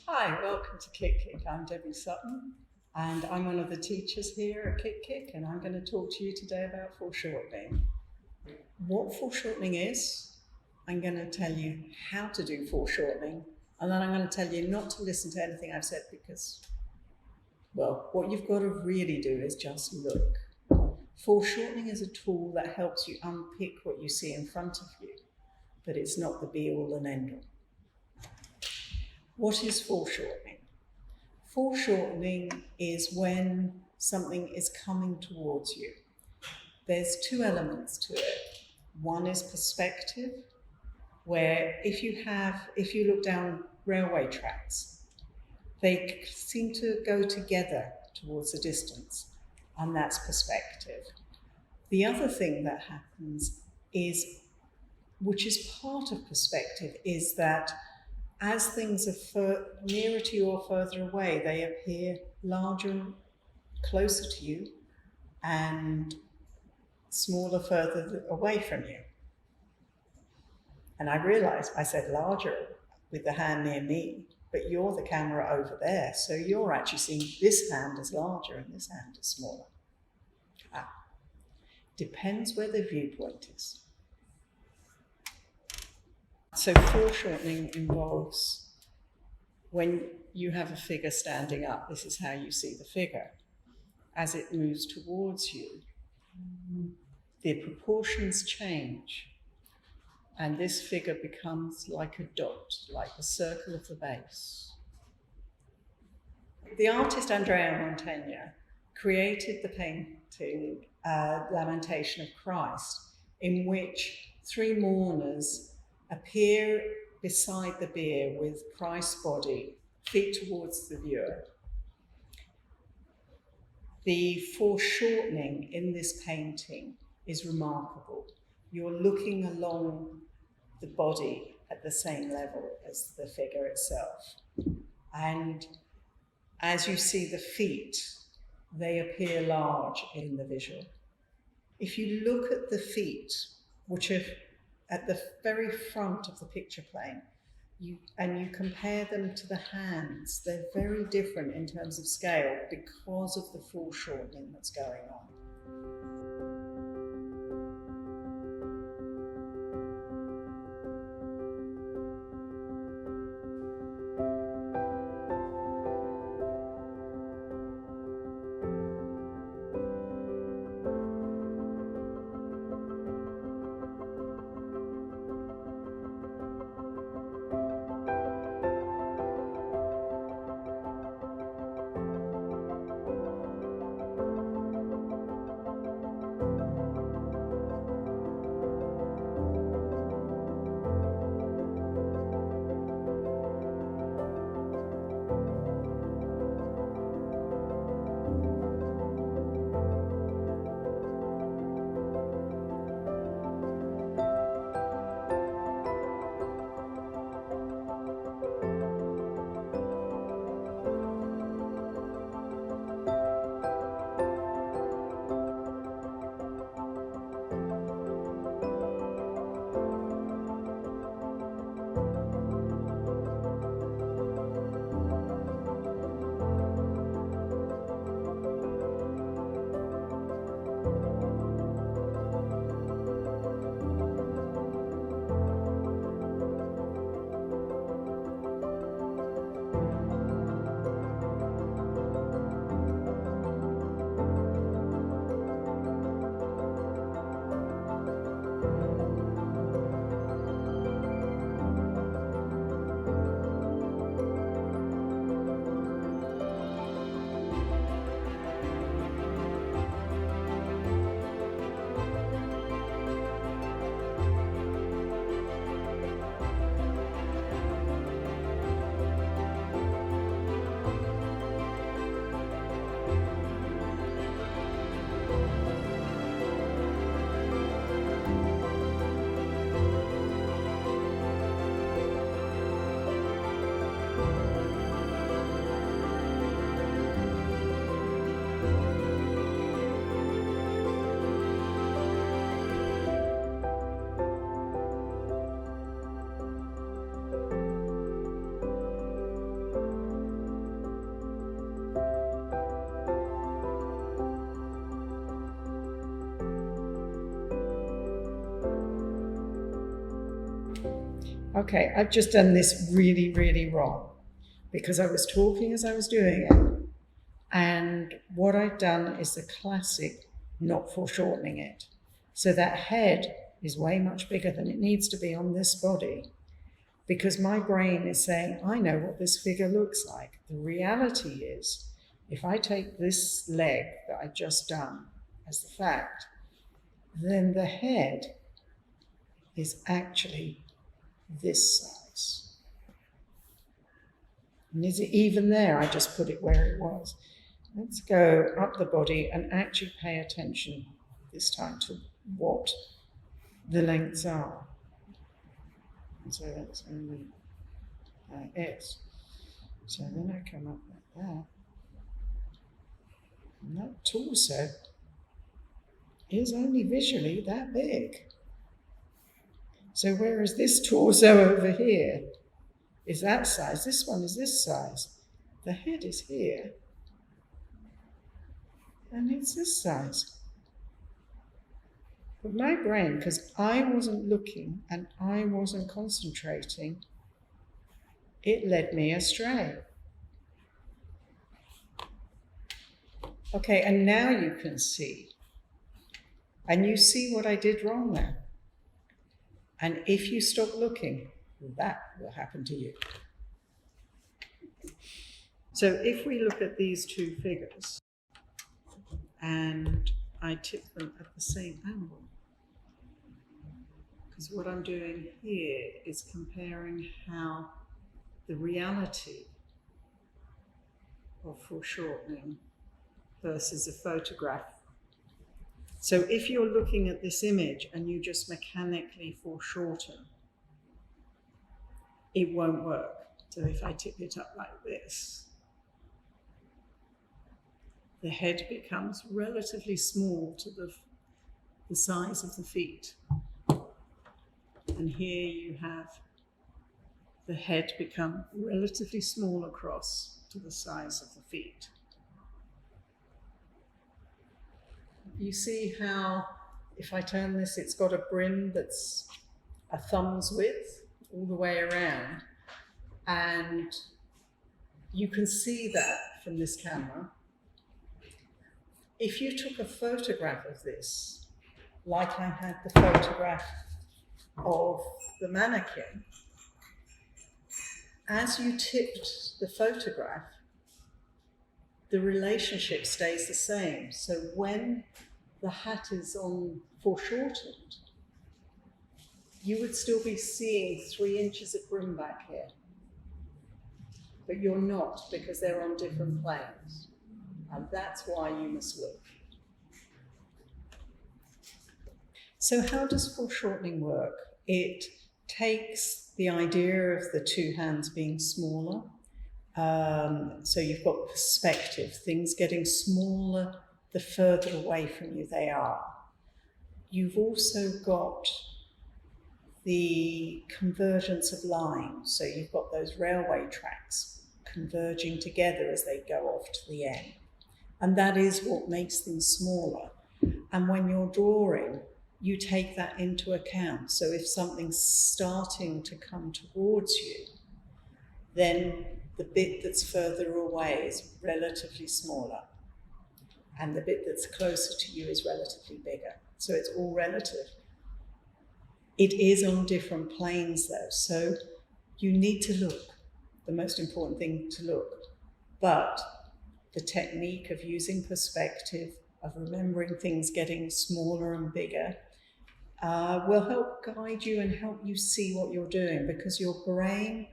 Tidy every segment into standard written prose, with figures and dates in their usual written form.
Hi, welcome to CICCIC. I'm Debbie Sutton and I'm one of the teachers here at CICCIC, and I'm going to talk to you today about foreshortening. What foreshortening is, I'm going to tell you how to do foreshortening, and then I'm going to tell you not to listen to anything I've said because, well, what you've got to really do is just look. Foreshortening is a tool that helps you unpick what you see in front of you, but it's not the be-all and end-all. What is foreshortening? Foreshortening is when something is coming towards you. There's two elements to it. One is perspective, where if you look down railway tracks, they seem to go together towards a distance, and that's perspective. The other thing that happens is, which is part of perspective, is that as things are nearer to you or further away, they appear larger and closer to you and smaller further away from you. And I realised I said larger with the hand near me, but you're the camera over there, so you're actually seeing this hand as larger and this hand as smaller. Depends where the viewpoint is. So foreshortening involves when you have a figure standing up, this is how you see the figure. As it moves towards you, the proportions change, and this figure becomes like a dot, like the circle of the base. The artist Andrea Mantegna created the painting Lamentation of Christ, in which three mourners appear beside the bier with Christ's body, feet towards the viewer. The foreshortening in this painting is remarkable. You're looking along the body at the same level as the figure itself. And as you see the feet, they appear large in the visual. If you look at the feet, which are at the very front of the picture plane, and you compare them to the hands, they're very different in terms of scale because of the foreshortening that's going on. Okay, I've just done this really, really wrong because I was talking as I was doing it. And what I've done is the classic not foreshortening it. So that head is way much bigger than it needs to be on this body because my brain is saying, I know what this figure looks like. The reality is, if I take this leg that I've just done as the fact, then the head is actually this size. And is it even there? I just put it where it was. Let's go up the body and actually pay attention this time to what the lengths are. So that's only X. So then I come up like that. And that torso is only visually that big. So whereas this torso over here is that size, this one is this size. The head is here. And it's this size. But my brain, because I wasn't looking and I wasn't concentrating, it led me astray. Okay, and now you can see. And you see what I did wrong there. And if you stop looking, that will happen to you. So if we look at these two figures, and I tip them at the same angle, because what I'm doing here is comparing how the reality of foreshortening versus a photograph. So if you're looking at this image and you just mechanically foreshorten, it won't work. So if I tip it up like this, the head becomes relatively small to the size of the feet. And here you have the head become relatively small across to the size of the feet. You see how, if I turn this, it's got a brim that's a thumb's width all the way around. And you can see that from this camera. If you took a photograph of this, like I had the photograph of the mannequin, as you tipped the photograph, the relationship stays the same. So when the hat is on foreshortened, you would still be seeing 3 inches of brim back here. But you're not, because they're on different planes. And that's why you must look. So how does foreshortening work? It takes the idea of the two hands being smaller. So you've got perspective, things getting smaller the further away from you they are. You've also got the convergence of lines. So you've got those railway tracks converging together as they go off to the end. And that is what makes things smaller. And when you're drawing, you take that into account. So if something's starting to come towards you, then the bit that's further away is relatively smaller. And the bit that's closer to you is relatively bigger. So it's all relative. It is on different planes though. So you need to look. The most important thing to look. But the technique of using perspective, of remembering things getting smaller and bigger, will help guide you and help you see what you're doing, because your brain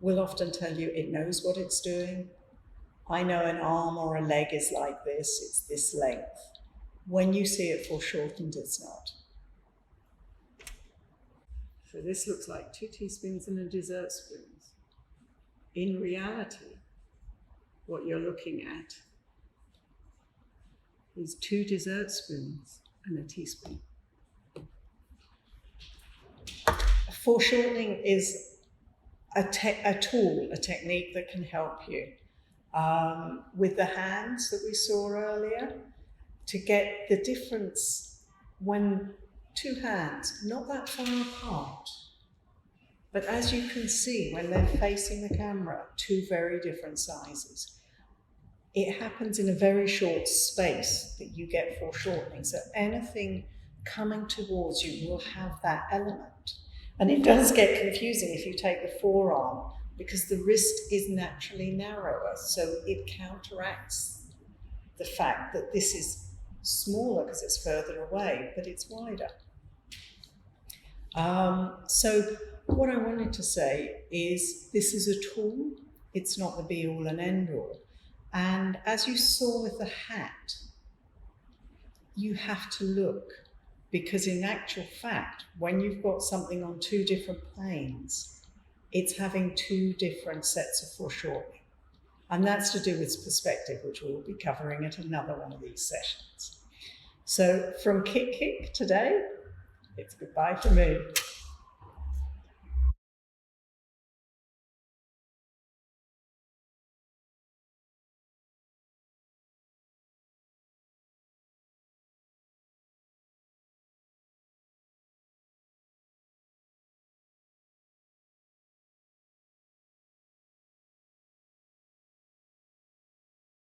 will often tell you it knows what it's doing. I know an arm or a leg is like this, it's this length. When you see it foreshortened, it's not. So this looks like 2 teaspoons and a dessert spoon. In reality, what you're looking at is 2 dessert spoons and a teaspoon. Foreshortening is a tool, a technique that can help you with the hands that we saw earlier, to get the difference when 2 hands, not that far apart, But as you can see, when they're facing the camera, two very different sizes. It happens in a very short space that you get foreshortening. So anything coming towards you will have that element. And it does get confusing if you take the forearm, because the wrist is naturally narrower, so it counteracts the fact that this is smaller because it's further away, but it's wider. So what I wanted to say is this is a tool, it's not the be-all and end-all. And as you saw with the hat, you have to look, because in actual fact, when you've got something on two different planes, it's having two different sets of foreshortening. And that's to do with perspective, which we'll be covering at another one of these sessions. So from CICCIC today, it's goodbye from me.